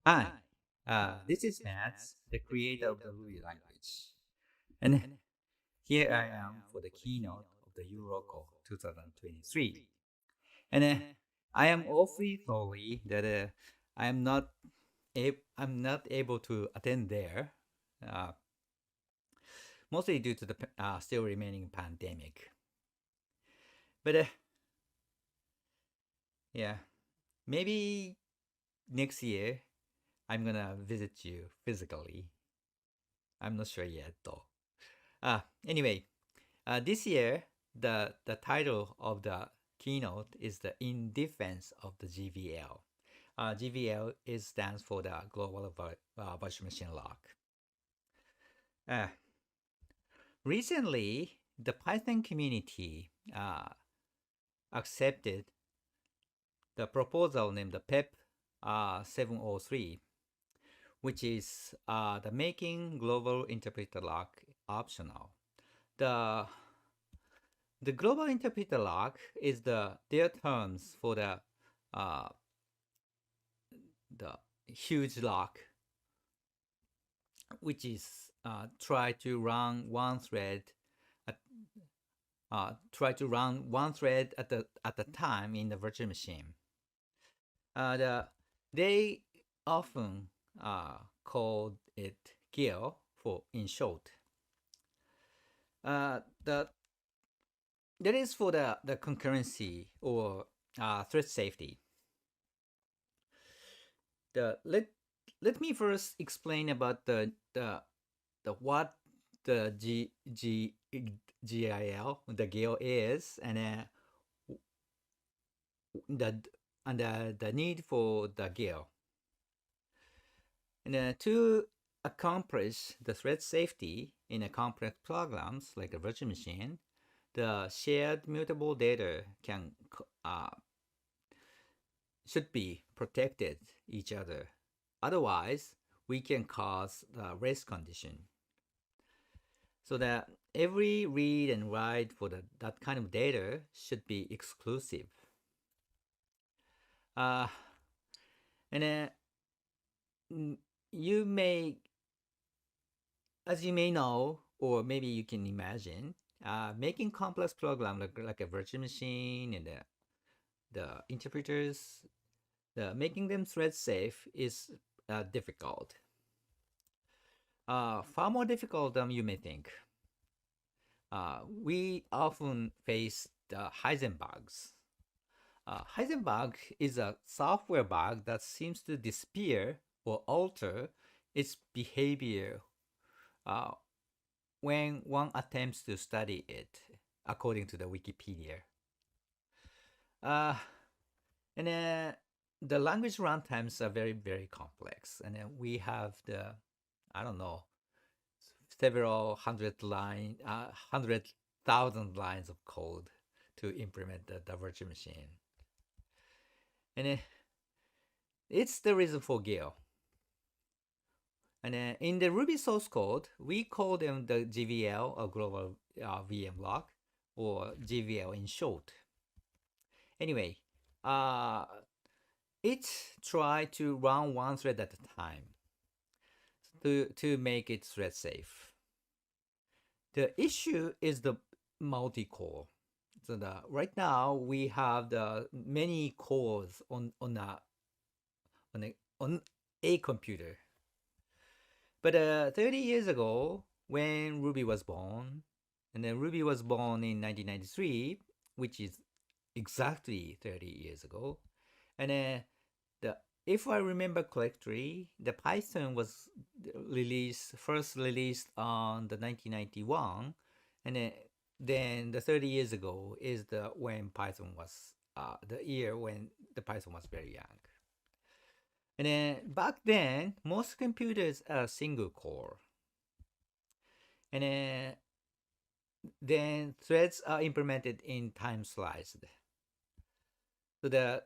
Hi, this is MATZ, the creator of the Ruby language. And here I am for the keynote of the Euruko 2023. And I am awfully sorry that I am not I'm not able to attend there, uh, mostly due to the still remaining pandemic. But yeah, maybe next year I'm gonna visit you physically. I'm not sure yet though. Anyway, this year, the title of the keynote is the In Defense of the GVL. GVL stands for the Global Virtual Machine Lock. Uh, Recently, the Python community accepted the proposal named the PEP 703, which is the making global interpreter lock optional. The The global interpreter lock is their terms for uh, the huge lock, which is at, try to run one thread at the time in the virtual machine. The They often call it GIL for in short. The That is for the concurrency or thread safety. the let Let me first explain about the what the GIL the GIL is, and the the need for the GIL, and to accomplish the thread safety in a complex programs like a virtual machine, the shared mutable data can should be protected each other. Otherwise, we can cause the race condition. So that every read and write for that kind of data should be exclusive. Uh, and you may, as you may know, or maybe you can imagine, making complex program like a virtual machine and the interpreters, making them thread safe is difficult. Far more difficult than you may think. We often face the Heisenbugs. Heisenbug is a software bug that seems to disappear or alter its behavior uh, when one attempts to study it, according to the Wikipedia. Uh, and The language runtimes are very, very complex. And then we have I don't know, several hundred thousand lines of code to implement the virtual machine. And it's the reason for GIL. And in the Ruby source code, we call them the GVL or Global VM Lock, or GVL in short. Anyway, uh, it try to run one thread at a time to make it thread safe. The issue is the multi-core. So right now we have the many cores on a computer. But 30 years ago, when Ruby was born, and then Ruby was born in 1993, which is exactly 30 years ago, and the if I remember correctly, the Python was first released on the 1991, and then the 30 years ago is the when Python was the year when the Python was very young. And then back then, most computers are single core, and then threads are implemented in time sliced. So the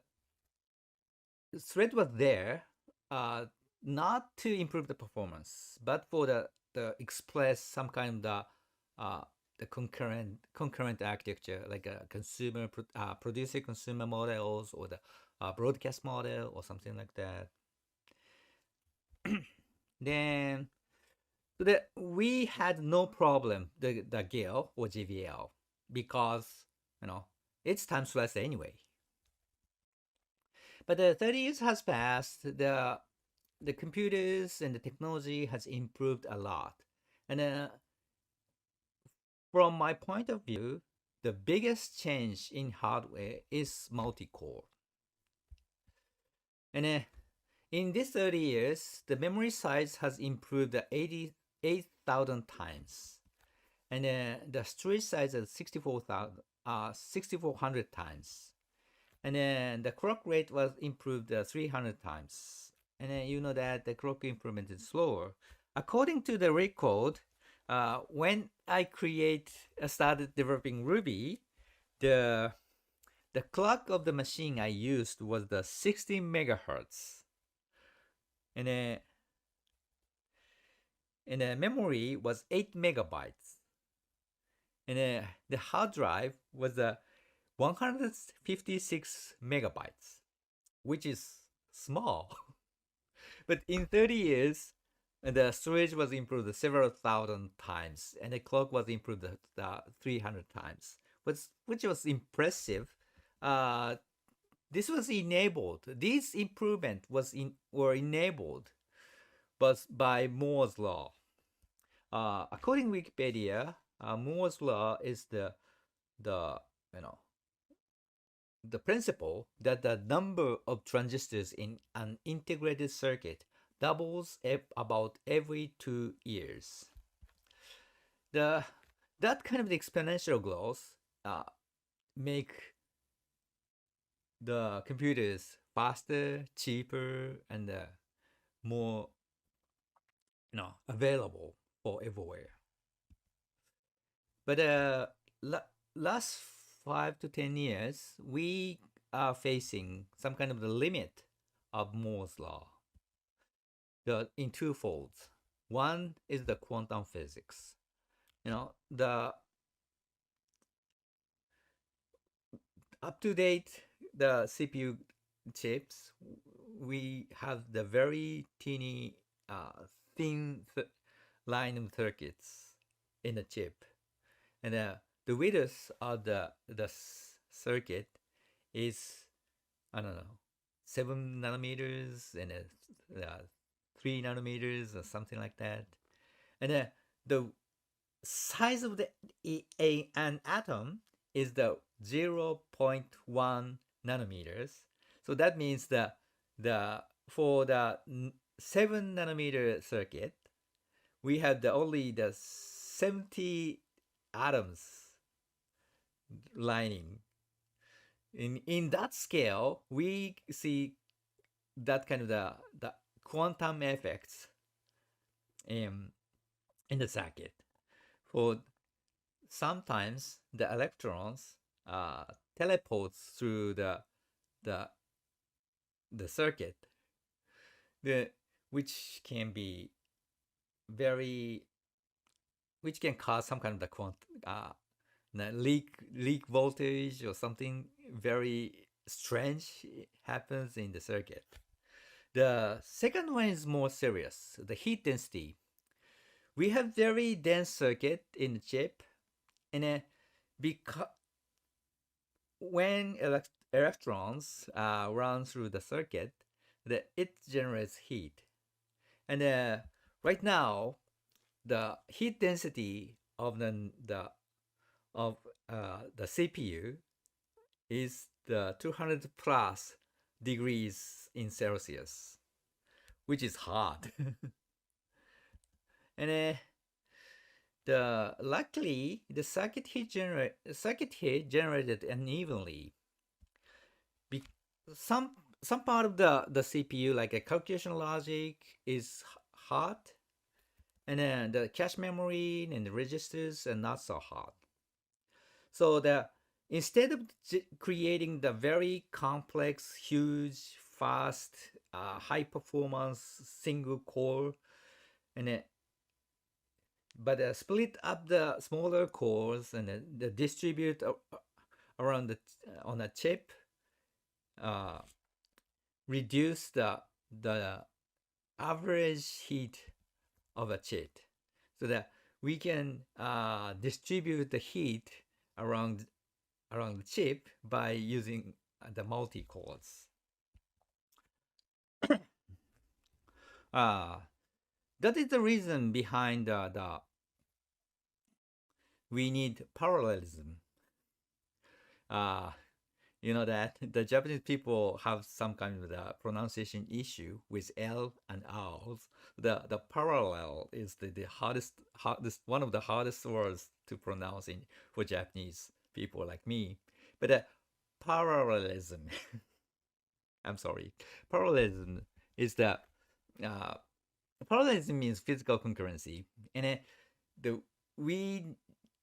thread was there, not to improve the performance, but for the express some kind of the concurrent architecture, like a producer consumer models, or the broadcast model or something like that. Then we had no problem the GIL or GVL because you know it's timeless anyway. But the 30 years has passed. The computers and the technology has improved a lot, and from my point of view, the biggest change in hardware is multi-core. And in these 30 years, the memory size has improved 88,000 times. And the storage size is 6,400 times. And then the clock rate was improved 300 times. And then you know that the clock improvement is slower. According to the record, when I started developing Ruby, the the clock of the machine I used was the 60 megahertz, and the memory was 8 megabytes, and the hard drive was 156 megabytes, which is small. But in 30 years, the storage was improved several thousand times, and the clock was improved 300 times, which was impressive. Uh, this was enabled. These improvement were enabled, but by Moore's law. According to Wikipedia, Moore's law is the you know the principle that the number of transistors in an integrated circuit doubles about every 2 years. That kind of exponential growth make the computers faster, cheaper, and more available for everywhere. But last 5 to 10 years, we are facing some kind of the limit of Moore's law. In two folds. One is the quantum physics. The up to date the CPU chips, we have the very teeny thin line of circuits in the chip, and the width of the circuit is, I don't know, 7 nanometers and 3 nanometers or something like that, and the size of an atom is the 0.1 nanometers. So that means for the 7 nanometer circuit, we have only the 70 atoms lining. In that scale, we see that kind of the quantum effects in the circuit. For sometimes the electrons teleports through the circuit, which can cause some kind of the leak voltage or something very strange happens in the circuit. The second one is more serious, the heat density. We have very dense circuit in the chip, and because when electrons run through the circuit, it generates heat. And right now, the heat density of the CPU is the 200 plus degrees in Celsius, which is hot. And luckily the circuit heat generated unevenly. Some part of the CPU, like a calculation logic, is hot, and then the cache memory and the registers are not so hot. So instead of creating the very complex, huge, fast, high performance single core, but split up the smaller cores and distribute around on a chip, reduce the average heat of a chip, so that we can distribute the heat around around the chip by using the multi cores. Uh, that is the reason behind the we need parallelism. Uh, you know that the Japanese people have some kind of the pronunciation issue with L and R's. The parallel is the hardest one of the hardest words to pronounce in for Japanese people like me. But parallelism, I'm sorry, parallelism is the uh, parallelism means physical concurrency, and the we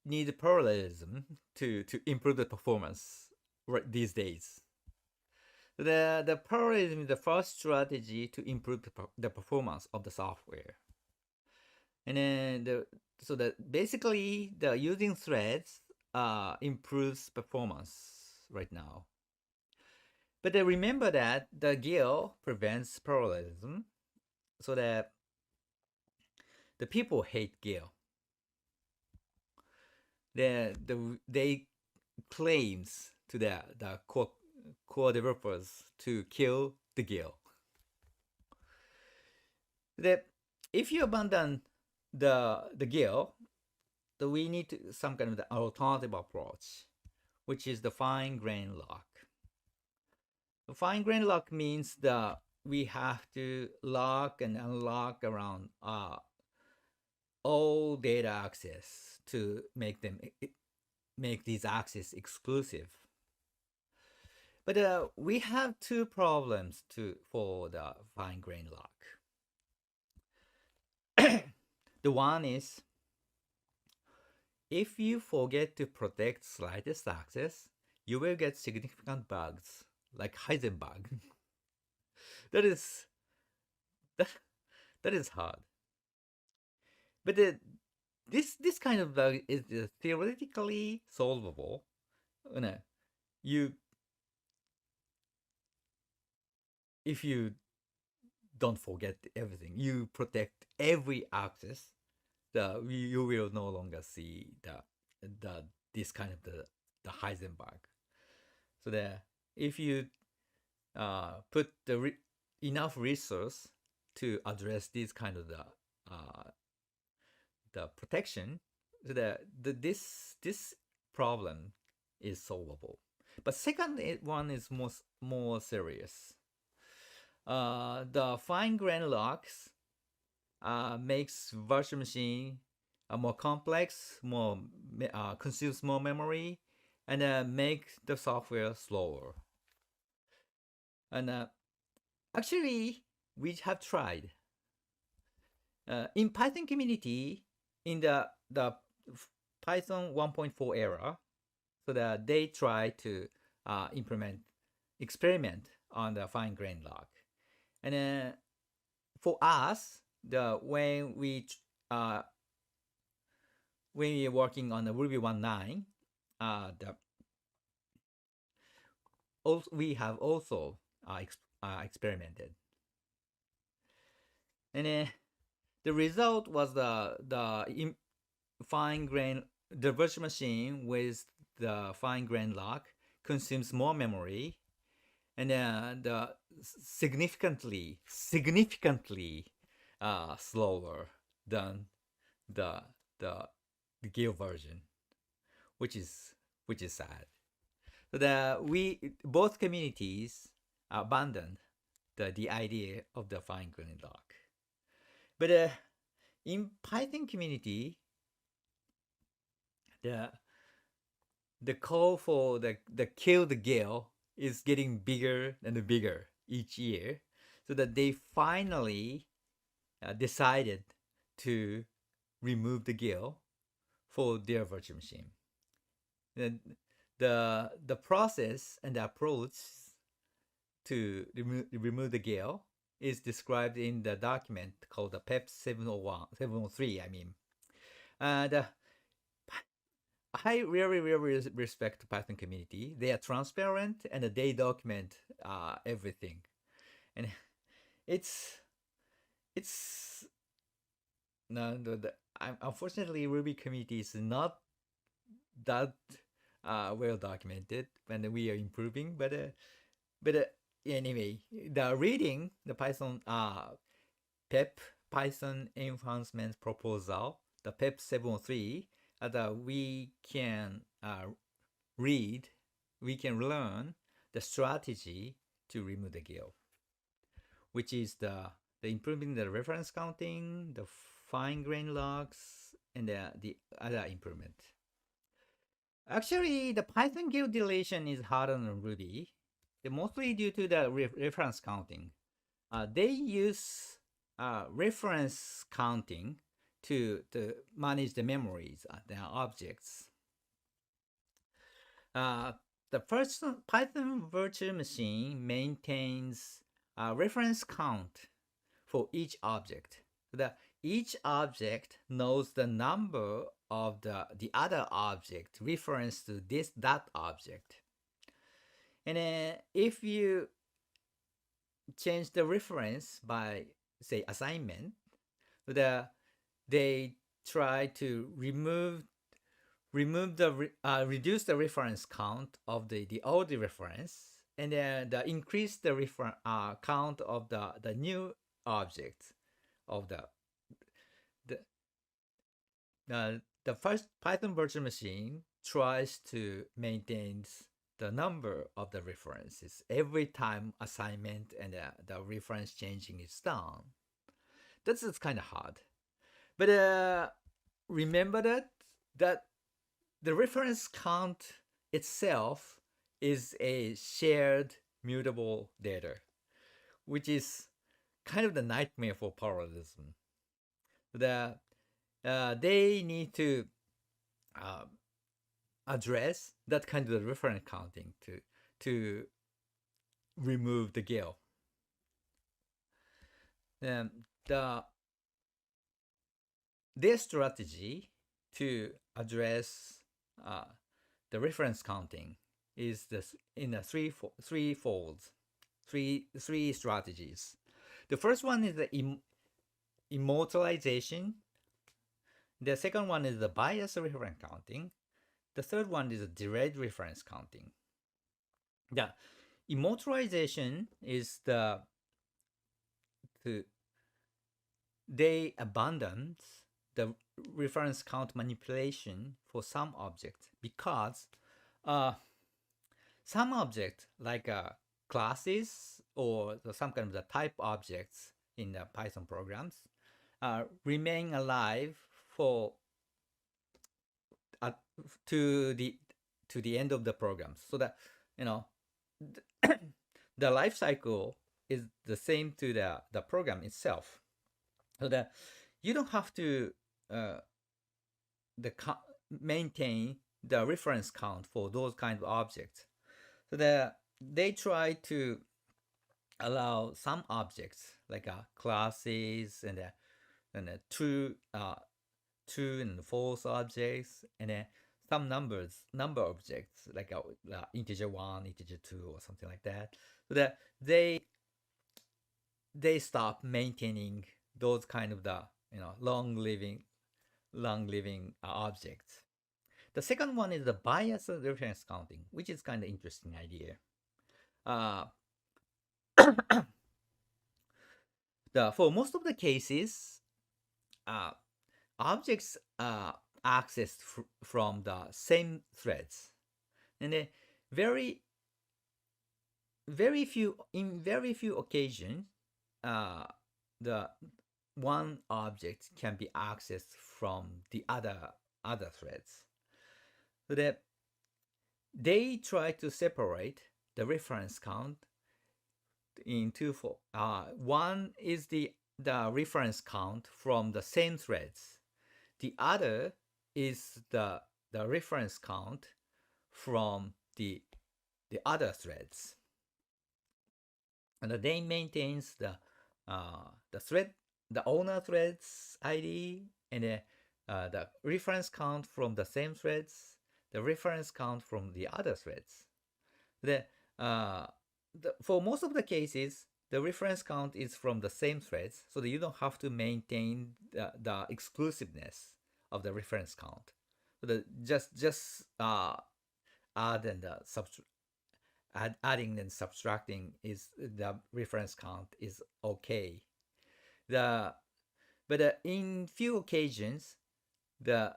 need parallelism to improve the performance right these days. The parallelism is the first strategy to improve the performance of the software. And then so that basically the using threads improves performance right now. But remember that the GIL prevents parallelism, so that the people hate GIL. They claims to the core developers to kill the GIL. That if you abandon the GIL, we need some kind of the alternative approach, which is the fine grain lock. The fine grain lock means that we have to lock and unlock around all data access to make these access exclusive. But we have two problems for the fine grain lock. The one is if you forget to protect slightest access, you will get significant bugs like Heisenberg. that is that, that is hard. But this kind of bug is theoretically solvable. You know, you if you don't forget everything, you protect every access. You will no longer see the this kind of the Heisenberg. So that if you put enough resource to address this kind of the protection, so that this problem is solvable. But second one is more serious. The fine grain locks makes virtual machine more complex, more consumes more memory, and make the software slower. And actually, we have tried in Python community in the Python 1.4 era, so that they try to experiment on the fine grain lock. And for us, when we are working on the Ruby 1.9, we have also experimented, and the result was the fine grain. The virtual machine with the fine grain lock consumes more memory, and the significantly slower than the GIL version, which is sad. So both communities abandoned the idea of the fine grain lock. But in Python community, the call for the kill the GIL is getting bigger and bigger each year, so that they finally decided to remove the GIL for their virtual machine. The process and the approach to remove the GIL is described in the document called the PEP 703. I mean, I really respect the Python community. They are transparent and they document everything, and it's it's unfortunately Ruby community is not that well documented, and we are improving. But anyway, the reading the Python PEP Python enhancement proposal, the PEP 703, that we can read, we can learn the strategy to remove the GIL, which is the improving the reference counting, the fine grain logs, and the other improvement. Actually, the Python GIL deletion is harder than Ruby, mostly due to the reference counting. They use reference counting to manage the memories, the objects. The first Python virtual machine maintains a reference count for each object. Each object knows the number of the other object reference to that object. And if you change the reference by, say, assignment, they try to reduce the reference count of the old reference, and then increase the count of the new object of the first Python virtual machine tries to maintain the number of the references every time assignment and the reference changing is done. That's kind of hard. But remember that the reference count itself is a shared mutable data, which is kind of the nightmare for parallelism. They need to address that kind of reference counting to remove the GIL. Their strategy to address the reference counting is in a three strategies. The first one is the immortalization. The second one is the bias reference counting. The third one is a delayed reference counting. The immortalization is they abandon the reference count manipulation for some objects because some objects like classes or some kind of the type objects in the Python programs remain alive for to the end of the program, so that the life cycle is the same to the program itself, so that you don't have to maintain the reference count for those kind of objects. So that they try to allow some objects like classes and true and false objects, and then some number objects like integer 1, integer 2, or something like that, so that they stop maintaining those kind of the long living objects. The second one is the bias reference counting, which is kind of interesting idea. For most of the cases, objects are accessed from the same threads, and very few occasions, the one object can be accessed from the other threads. So that they try to separate the reference count into one is the reference count from the same threads. The other is the reference count from the other threads. And they maintains the thread, the owner thread's ID, and the reference count from the same threads, the reference count from the other threads. For most of the cases, the reference count is from the same threads, so that you don't have to maintain the exclusiveness of the reference count. So that just add and adding and subtracting is the reference count is okay. The but in few occasions, the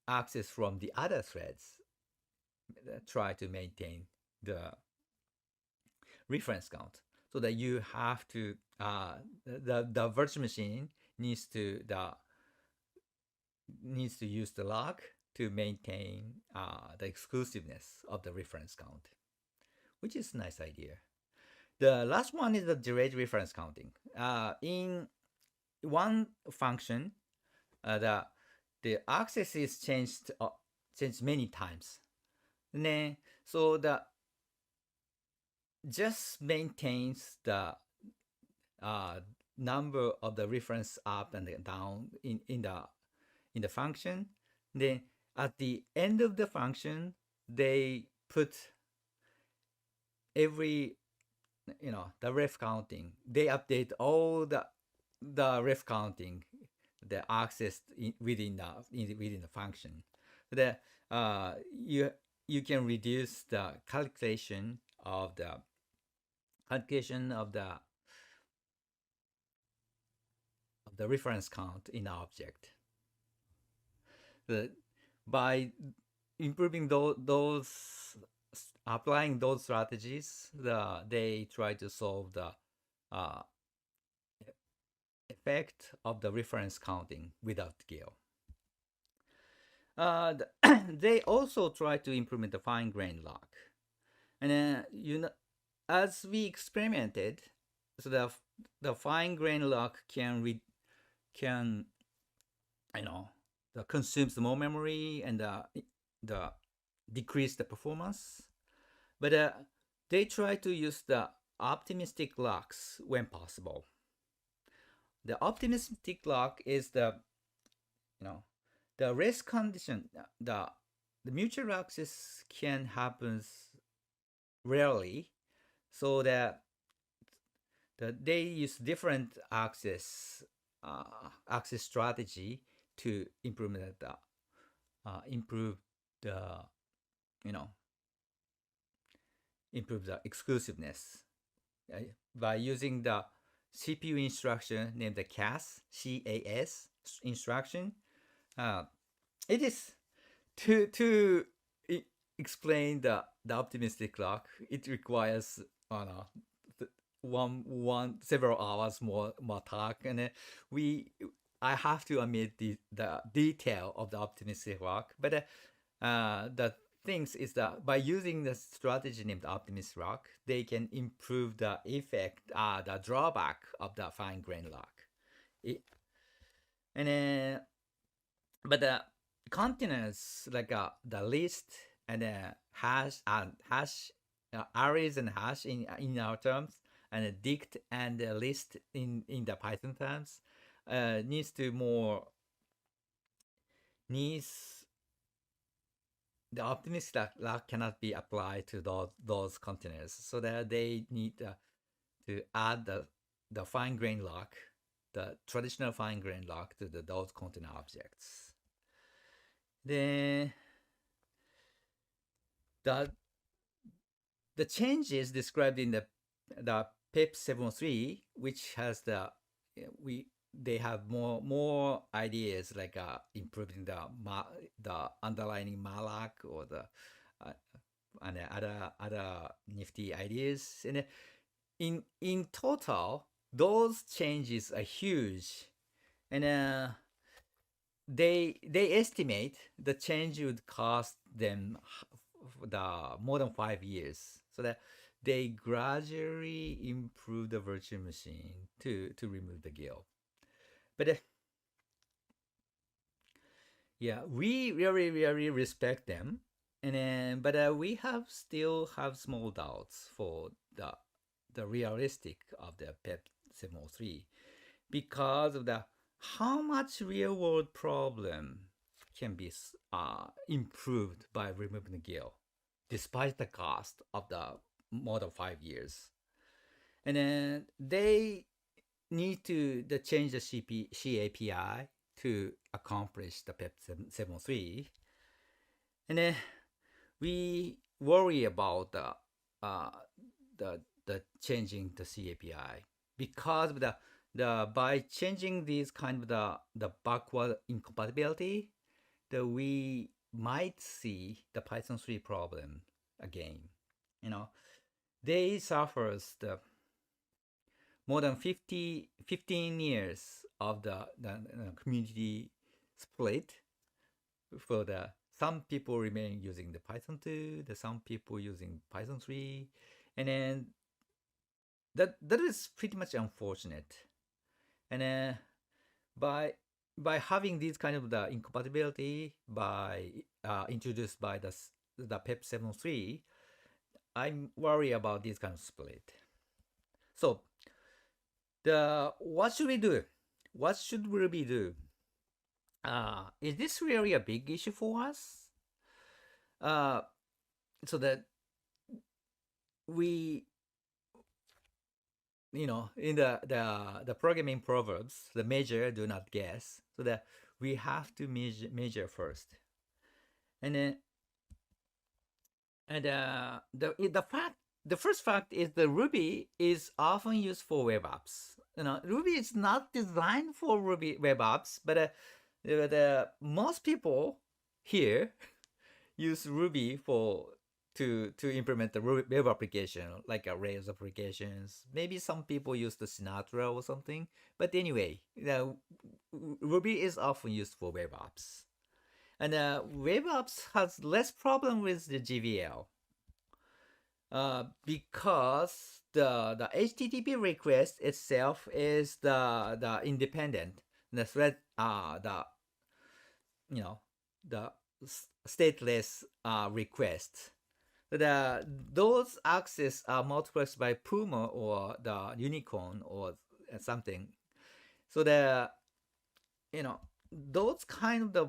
access from the other threads try to maintain the reference count, so that you have to the virtual machine needs to use the lock to maintain the exclusiveness of the reference count, which is a nice idea. The last one is the delayed reference counting. In one function, the access is changed many times. So the just maintains the number of the reference up and down in the function. Then at the end of the function, they put every the ref counting. They update all the ref counting, the access within the function. The you can reduce the calculation of the reference count in the object. By improving those applying those strategies, they try to solve the effect of the reference counting without GALE. They also try to implement the fine grain lock, and as we experimented, so the fine grain lock can consumes more memory and the decrease the performance, but they try to use the optimistic locks when possible. The optimistic lock is the race condition. The mutual access can happen rarely, so that they use different access strategy to improve the exclusiveness by using the CPU instruction named the CAS instruction. It is to explain the optimistic lock. It requires several hours more talk, and I have to admit the detail of the optimistic lock. But the things is that by using the strategy named optimistic lock, they can improve the effect, the drawback of the fine grain lock. But the containers like the list and hash arrays and hash in our terms, and dict and list in the Python terms needs the optimistic lock cannot be applied to those containers, so that they need to add the fine grain lock, the traditional fine grain lock, to those container objects. Then the changes described in the PIP 703, which has they have more ideas like improving the underlining malloc or and other nifty ideas, and in total those changes are huge, and they estimate the change would cost them more than 5 years, so that they gradually improve the virtual machine to remove the GALE. But we really respect them, and but we still have small doubts for the realistic of the PEP 703, because of how much real world problem can be improved by removing the GALE, despite the cost of the more than 5 years. and then they need to change the C API to accomplish the PEP 703, and then we worry about uh, the changing the C API because of the by changing these kind of the backward incompatibility, that we might see the Python 3 problem again. You know, they suffers the more than 15 years of the community split. For the some people remain using the Python 2, the some people using Python 3, and then that is pretty much unfortunate. And then by having these kind of the incompatibility by introduced by the PEP 703, I'm worried about this kind of split. So the what should we do? What should we do? Is this really a big issue for us? So that we, in the programming proverbs, the measure do not guess, so that we have to measure first, and then the first fact is the Ruby is often used for web apps. Ruby is not designed for Ruby web apps, but most people here use Ruby to implement the web application, like Rails applications. Maybe some people use the Sinatra or something. But anyway, Ruby is often used for web apps. And web apps has less problem with the GVL. Because the HTTP request itself is the independent, the thread, the stateless request. Those access are multiplexed by Puma or the Unicorn or something. So those kind of the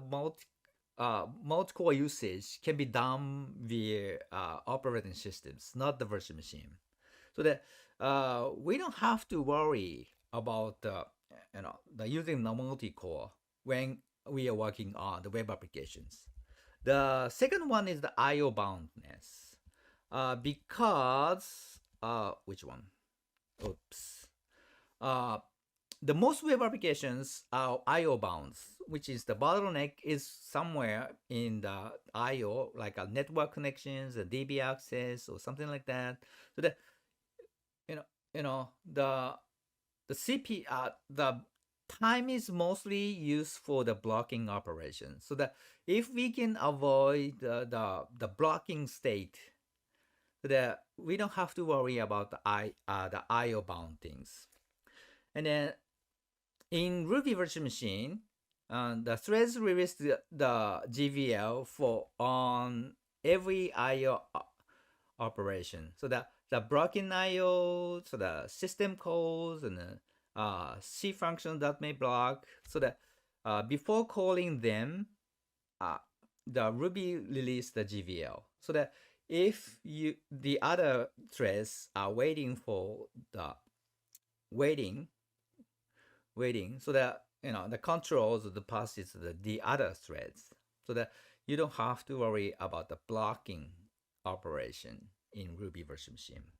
multi-core usage can be done via operating systems, not the virtual machine. So we don't have to worry about the using the multi-core when we are working on the web applications. The second one is the I/O boundness, because which one? Oops. The most web applications are I/O bounds, which is the bottleneck is somewhere in the I/O, like a network connections, a DB access, or something like that. So that the the time is mostly used for the blocking operation. So that if we can avoid the blocking state, that we don't have to worry about the I/O bound things. And then in Ruby virtual machine, the threads release the GVL for on every I/O operation. So the blocking I/O, so the system calls and the C functions that may block. So that before calling them, the Ruby release the GVL. So that if the other threads are waiting for the waiting, so that the controls the passes the other threads, so that you don't have to worry about the blocking operation in Ruby virtual machine.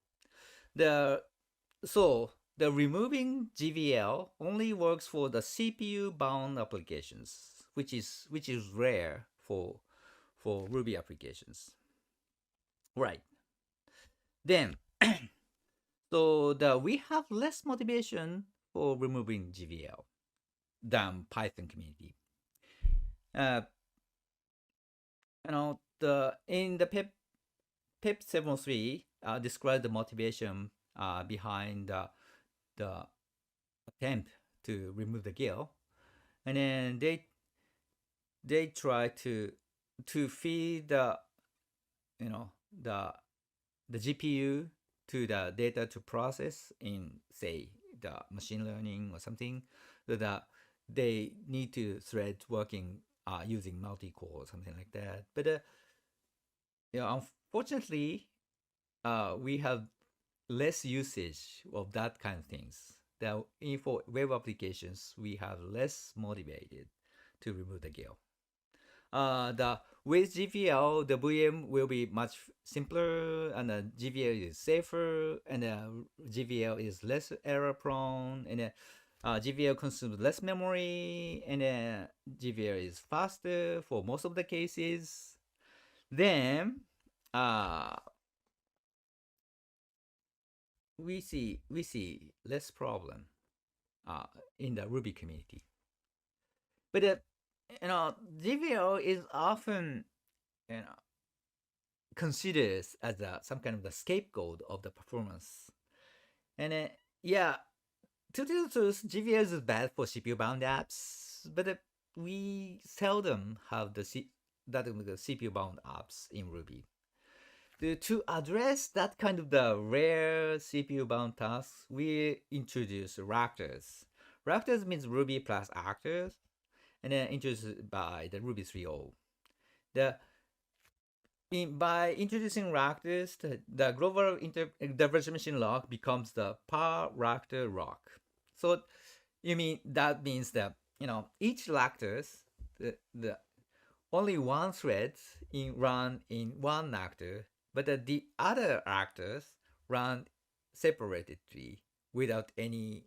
So the removing GVL only works for the CPU bound applications, which is rare for Ruby applications. Right. Then so we have less motivation for removing GVL than Python community. In the PEP 703 describe the motivation behind the attempt to remove the GIL, and then they try to feed the GPU to the data to process in, say, the machine learning or something, so that they need to thread working using multi-core or something like that. But unfortunately, we have less usage of that kind of things. That for web applications, we have less motivated to remove the GIL. The with GVL, the VM will be much simpler, and the GVL is safer, and GVL is less error prone, and GVL consumes less memory, and GVL is faster for most of the cases. Then, uh, we see less problem uh, in the Ruby community. But GVL is often you know considered as some kind of the scapegoat of the performance. And yeah, to tell the truth, GVL is bad for CPU bound apps, but we seldom have the CPU bound apps in Ruby. To address that kind of the rare CPU bound tasks, we introduce Raptors. Raptors means Ruby plus actors, and then introduced by the Ruby 3.0. The by introducing Raptors, the global the virtual machine lock becomes the per Raptor lock. So that means that each Raptors the only one thread run in one actor, but the other actors run separately without any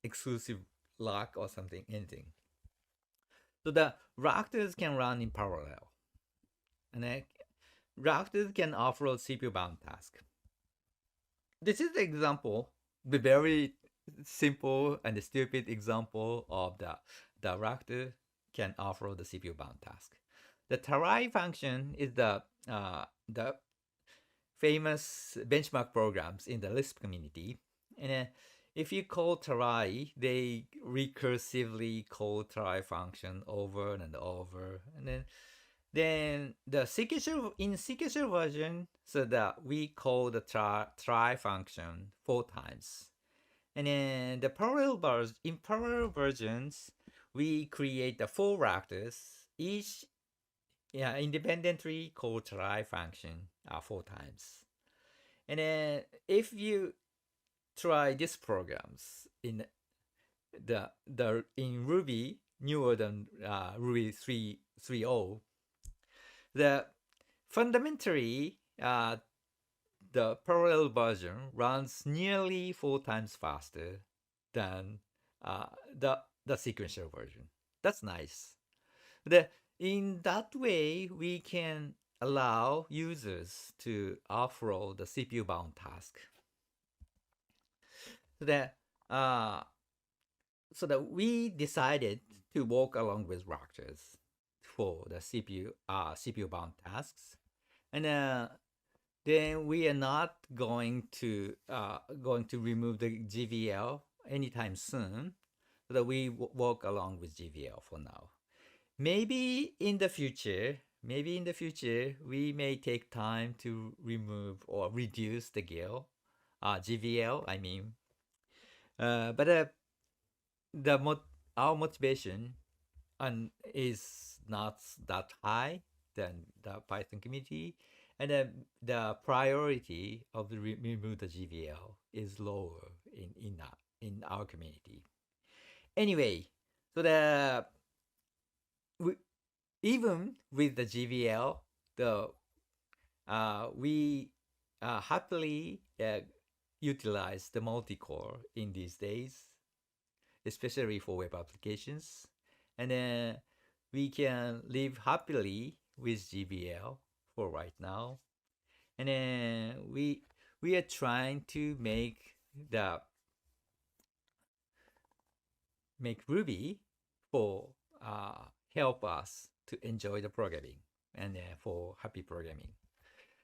exclusive lock or anything. So the actors can run in parallel, and actors can offload CPU bound task. This is the example, the very simple and stupid example of the reactor can offload the CPU bound task. The try function is the famous benchmark programs in the Lisp community, and if you call try, they recursively call try function over and over, and then the sequential version, so that we call the try function 4 times. And then in parallel versions, we create the 4 reactors, each independently call try function 4 times. And then if you try these programs in Ruby newer than Ruby 3.0, the fundamentally the parallel version runs nearly 4 times faster than the sequential version. That's nice. In that way, we can allow users to offload the CPU bound task. So that uh, we decided to walk along with Raptors for the CPU bound tasks, and then we are not going to remove the GVL anytime soon, so that we walk along with GVL for now. Maybe in the future, we may take time to remove or reduce the GVL. I mean, but our motivation is not that high than the Python community, and the priority of the remove the GVL is lower in our community. Anyway, so even with the GVL, we happily utilize the multi-core in these days, especially for web applications, and then we can live happily with GVL for right now, and then we are trying to make Ruby for help us to enjoy the programming and for happy programming.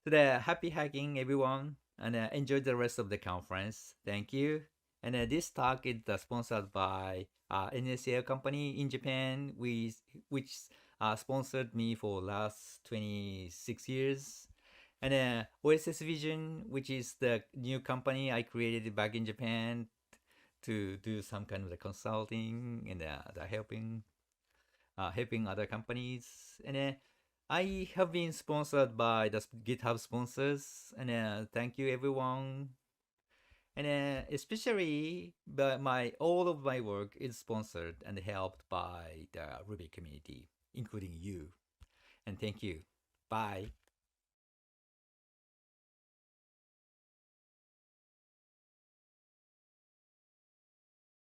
So happy hacking, everyone, and enjoy the rest of the conference. Thank you. And this talk is sponsored by NSL company in Japan, which sponsored me for last 26 years. And OSS Vision, which is the new company I created back in Japan to do some kind of the consulting and the helping other companies. And I have been sponsored by the GitHub sponsors. And thank you, everyone. And especially my all of my work is sponsored and helped by the Ruby community, including you. And thank you. Bye.